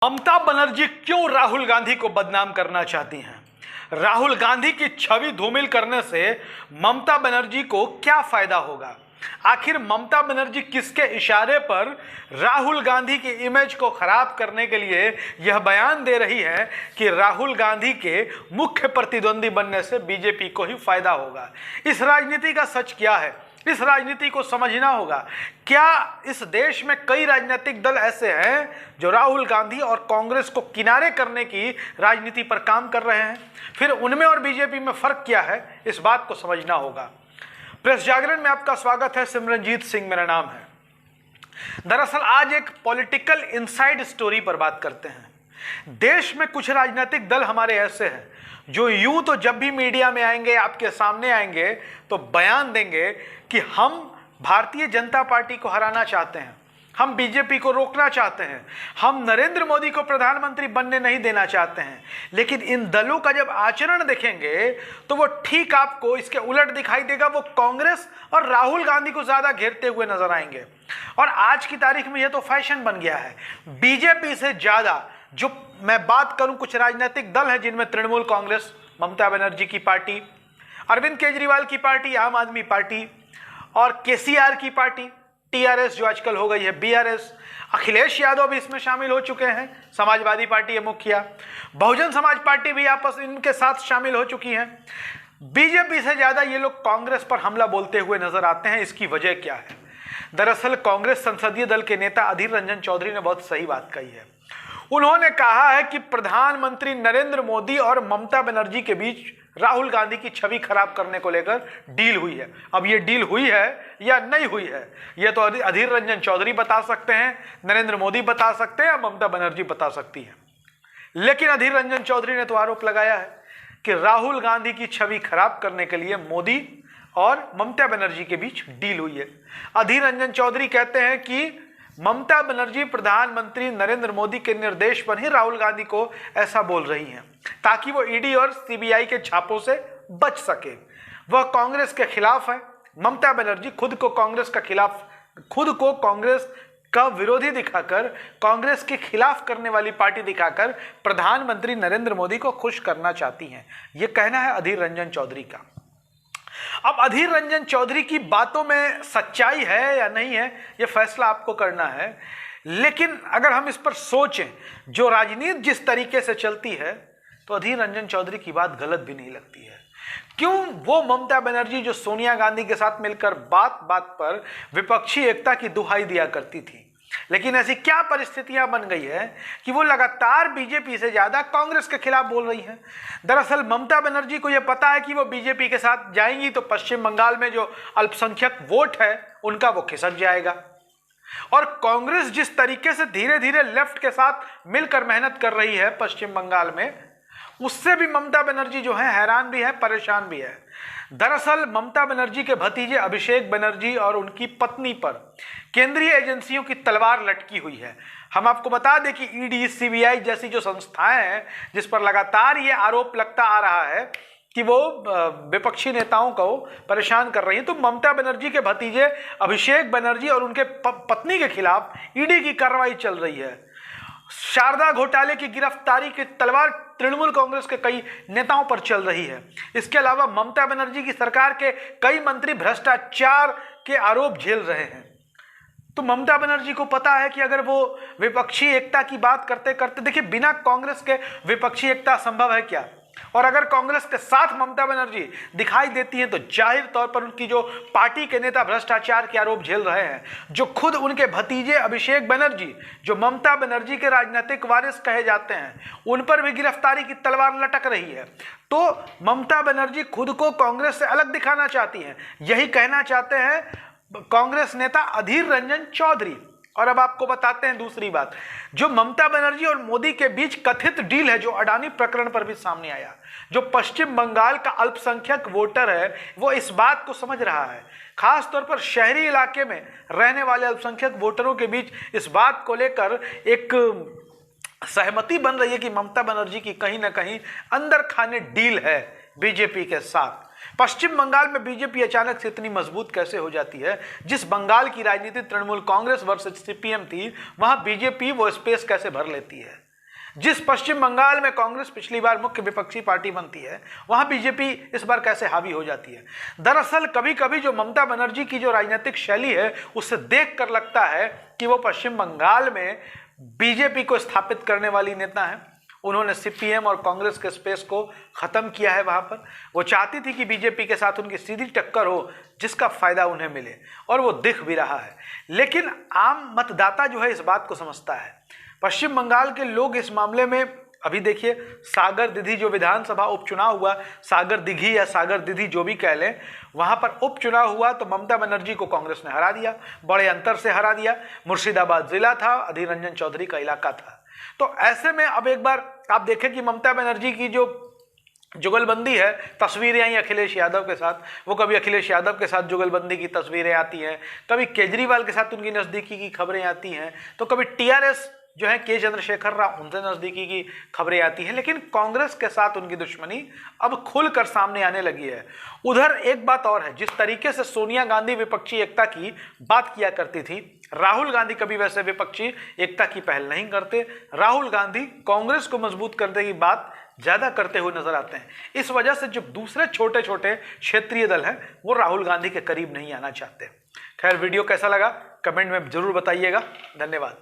ममता बनर्जी क्यों राहुल गांधी को बदनाम करना चाहती हैं? राहुल गांधी की छवि धूमिल करने से ममता बनर्जी को क्या फायदा होगा? आखिर ममता बनर्जी किसके इशारे पर राहुल गांधी की इमेज को खराब करने के लिए यह बयान दे रही है कि राहुल गांधी के मुख्य प्रतिद्वंदी बनने से बीजेपी को ही फायदा होगा? इस राजनीति का सच क्या है? इस राजनीति को समझना होगा। क्या इस देश में कई राजनीतिक दल ऐसे हैं जो राहुल गांधी और कांग्रेस को किनारे करने की राजनीति पर काम कर रहे हैं? फिर उनमें और बीजेपी में फर्क क्या है, इस बात को समझना होगा। प्रेस जागरण में आपका स्वागत है। सिमरनजीत सिंह मेरा नाम है। दरअसल आज एक पॉलिटिकल इनसाइड स्टोरी पर बात करते हैं। देश में कुछ राजनीतिक दल हमारे ऐसे हैं जो यूं तो जब भी मीडिया में आएंगे, आपके सामने आएंगे तो बयान देंगे कि हम भारतीय जनता पार्टी को हराना चाहते हैं, हम बीजेपी को रोकना चाहते हैं, हम नरेंद्र मोदी को प्रधानमंत्री बनने नहीं देना चाहते हैं। लेकिन इन दलों का जब आचरण देखेंगे तो वो ठीक आपको इसके उलट दिखाई देगा। वो कांग्रेस और राहुल गांधी को ज्यादा घेरते हुए नजर आएंगे। और आज की तारीख में यह तो फैशन बन गया है। बीजेपी से ज्यादा जो मैं बात करूं, कुछ राजनीतिक दल हैं जिनमें तृणमूल कांग्रेस, ममता बनर्जी की पार्टी, अरविंद केजरीवाल की पार्टी, आम आदमी पार्टी और केसीआर की पार्टी, टीआरएस जो आजकल हो गई है बीआरएस, अखिलेश यादव भी इसमें शामिल हो चुके हैं, समाजवादी पार्टी है मुखिया, बहुजन समाज पार्टी भी आपस इनके साथ शामिल हो चुकी है। बीजेपी से ज्यादा ये लोग कांग्रेस पर हमला बोलते हुए नजर आते हैं। इसकी वजह क्या है? दरअसल कांग्रेस संसदीय दल के नेता अधीर रंजन चौधरी ने बहुत सही बात कही है। उन्होंने कहा है कि प्रधानमंत्री नरेंद्र मोदी और ममता बनर्जी के बीच राहुल गांधी की छवि खराब करने को लेकर डील हुई है। अब ये डील हुई है या नहीं हुई है, ये तो अधीर रंजन चौधरी बता सकते हैं, नरेंद्र मोदी बता सकते हैं, ममता बनर्जी बता सकती है। लेकिन अधीर रंजन चौधरी ने तो आरोप लगाया है कि राहुल गांधी की छवि खराब करने के लिए मोदी और ममता बनर्जी के बीच डील हुई है। अधीर रंजन चौधरी कहते हैं कि ममता बनर्जी प्रधानमंत्री नरेंद्र मोदी के निर्देश पर ही राहुल गांधी को ऐसा बोल रही हैं ताकि वो ईडी और सीबीआई के छापों से बच सके। वह कांग्रेस के खिलाफ है। ममता बनर्जी खुद को कांग्रेस का विरोधी दिखाकर, कांग्रेस के खिलाफ करने वाली पार्टी दिखाकर प्रधानमंत्री नरेंद्र मोदी को खुश करना चाहती हैं। यह कहना है अधीर रंजन चौधरी का। अब अधीर रंजन चौधरी की बातों में सच्चाई है या नहीं है, यह फैसला आपको करना है। लेकिन अगर हम इस पर सोचें, जो राजनीति जिस तरीके से चलती है, तो अधीर रंजन चौधरी की बात गलत भी नहीं लगती है। क्यों? वो ममता बनर्जी जो सोनिया गांधी के साथ मिलकर बात बात पर विपक्षी एकता की दुहाई दिया करती थी, लेकिन ऐसी क्या परिस्थितियां बन गई है कि वो लगातार बीजेपी से ज्यादा कांग्रेस के खिलाफ बोल रही हैं। दरअसल ममता बनर्जी को यह पता है कि वो बीजेपी के साथ जाएंगी तो पश्चिम बंगाल में जो अल्पसंख्यक वोट है उनका वो खिसक जाएगा। और कांग्रेस जिस तरीके से धीरे धीरे लेफ्ट के साथ मिलकर मेहनत कर रही है पश्चिम बंगाल में, उससे भी ममता बनर्जी जो है हैरान भी है, परेशान भी है। दरअसल ममता बनर्जी के भतीजे अभिषेक बनर्जी और उनकी पत्नी पर केंद्रीय एजेंसियों की तलवार लटकी हुई है। हम आपको बता दें कि ईडी, सीबीआई जैसी जो संस्थाएं हैं जिस पर लगातार ये आरोप लगता आ रहा है कि वो विपक्षी नेताओं को परेशान कर रही है, तो ममता बनर्जी के भतीजे अभिषेक बनर्जी और उनके पत्नी के खिलाफ ईडी की कार्रवाई चल रही है। शारदा घोटाले की गिरफ्तारी की तलवार तृणमूल कांग्रेस के कई नेताओं पर चल रही है। इसके अलावा ममता बनर्जी की सरकार के कई मंत्री भ्रष्टाचार के आरोप झेल रहे हैं। तो ममता बनर्जी को पता है कि अगर वो विपक्षी एकता की बात करते करते, देखिए बिना कांग्रेस के विपक्षी एकता संभव है क्या? और अगर कांग्रेस के साथ ममता बनर्जी दिखाई देती हैं तो जाहिर तौर पर उनकी जो पार्टी के नेता भ्रष्टाचार के आरोप झेल रहे हैं, जो खुद उनके भतीजे अभिषेक बनर्जी जो ममता बनर्जी के राजनीतिक वारिस कहे जाते हैं, उन पर भी गिरफ्तारी की तलवार लटक रही है। तो ममता बनर्जी खुद को कांग्रेस से अलग दिखाना चाहती हैं। यही कहना चाहते हैं कांग्रेस नेता अधीर रंजन चौधरी। और अब आपको बताते हैं दूसरी बात, जो ममता बनर्जी और मोदी के बीच कथित डील है, जो अडानी प्रकरण पर भी सामने आया। जो पश्चिम बंगाल का अल्पसंख्यक वोटर है वो इस बात को समझ रहा है, खास तौर पर शहरी इलाके में रहने वाले अल्पसंख्यक वोटरों के बीच इस बात को लेकर एक सहमति बन रही है कि ममता बनर्जी की कहीं ना कहीं अंदर खाने डील है बीजेपी के साथ। पश्चिम बंगाल में बीजेपी अचानक से इतनी मजबूत कैसे हो जाती है? जिस बंगाल की राजनीति तृणमूल कांग्रेस वर्सेस सीपीएम थी, वहां बीजेपी वो स्पेस कैसे भर लेती है? जिस पश्चिम बंगाल में कांग्रेस पिछली बार मुख्य विपक्षी पार्टी बनती है, वहां बीजेपी इस बार कैसे हावी हो जाती है। दरअसल कभी कभी जो ममता बनर्जी की जो राजनीतिक शैली है, उससे देखकर लगता है कि वो पश्चिम बंगाल में बीजेपी को स्थापित करने वाली नेता है। उन्होंने सीपीएम और कांग्रेस के स्पेस को खत्म किया है। वहां पर वो चाहती थी कि बीजेपी के साथ उनकी सीधी टक्कर हो, जिसका फायदा उन्हें मिले, और वो दिख भी रहा है। लेकिन आम मतदाता जो है इस बात को समझता है। पश्चिम बंगाल के लोग इस मामले में, अभी देखिए सागर दीघी जो विधानसभा उपचुनाव हुआ, सागर दीघी या सागर दीदी जो भी कह लें, वहां पर उपचुनाव हुआ तो ममता बनर्जी को कांग्रेस ने हरा दिया, बड़े अंतर से हरा दिया। मुर्शिदाबाद जिला था, अधीर रंजन चौधरी का इलाका था। तो ऐसे में अब एक बार आप देखें कि ममता बनर्जी की जो जुगलबंदी है, तस्वीरें आई अखिलेश यादव के साथ, वो कभी अखिलेश यादव के साथ जुगलबंदी की तस्वीरें आती हैं, कभी केजरीवाल के साथ उनकी नज़दीकी की खबरें आती हैं, तो कभी टीआरएस जो है के चंद्रशेखर राव उनसे नज़दीकी की खबरें आती हैं। लेकिन कांग्रेस के साथ उनकी दुश्मनी अब खुलकर सामने आने लगी है। उधर एक बात और है, जिस तरीके से सोनिया गांधी विपक्षी एकता की बात किया करती थी, राहुल गांधी कभी वैसे विपक्षी एकता की पहल नहीं करते। राहुल गांधी कांग्रेस को मजबूत करने की बात ज्यादा करते हुए नजर आते हैं। इस वजह से जो दूसरे छोटे छोटे क्षेत्रीय दल हैं, वो राहुल गांधी के करीब नहीं आना चाहते। खैर, वीडियो कैसा लगा कमेंट में जरूर बताइएगा। धन्यवाद।